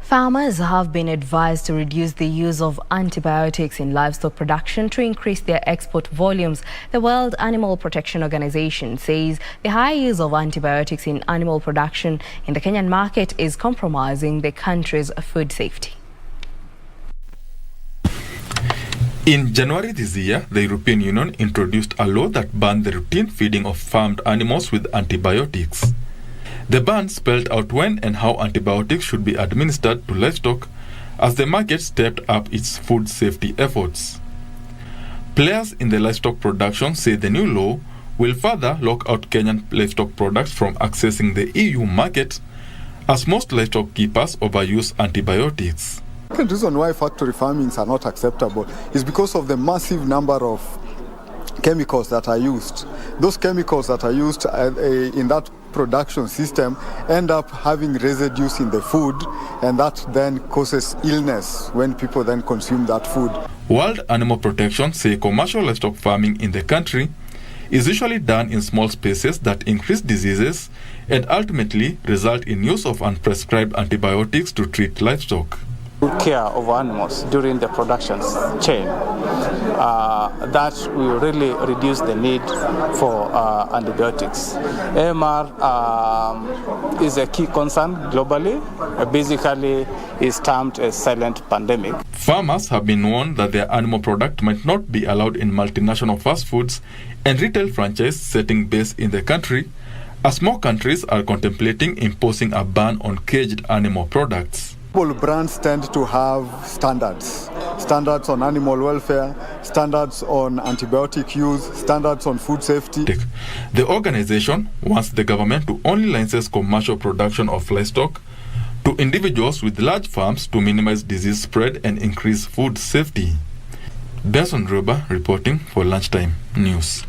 Farmers have been advised to reduce the use of antibiotics in livestock production to increase their export volumes. The World Animal Protection Organization says the high use of antibiotics in animal production in the Kenyan market is compromising the country's food safety. In January this year, the European Union introduced a law that banned the routine feeding of farmed animals with antibiotics. The ban spelled out when and how antibiotics should be administered to livestock as the market stepped up its food safety efforts. Players in the livestock production say the new law will further lock out Kenyan livestock products from accessing the EU market as most livestock keepers overuse antibiotics. The second reason why factory farmings are not acceptable is because of the massive number of chemicals that are used. Those chemicals that are used in that production system end up having residues in the food, and that then causes illness when people then consume that food. World Animal Protection say commercial livestock farming in the country is usually done in small spaces that increase diseases and ultimately result in use of unprescribed antibiotics to treat livestock. Care of animals during the production chain, that will really reduce the need for antibiotics. AMR is a key concern globally. Basically, is termed a silent pandemic. Farmers have been warned that their animal product might not be allowed in multinational fast foods and retail franchise setting based in the country, as more countries are contemplating imposing a ban on caged animal products. All brands tend to have standards on animal welfare, standards on antibiotic use, standards on food safety. The organization wants the government to only license commercial production of livestock to individuals with large farms to minimize disease spread and increase food safety. Benson Roba reporting for Lunchtime News.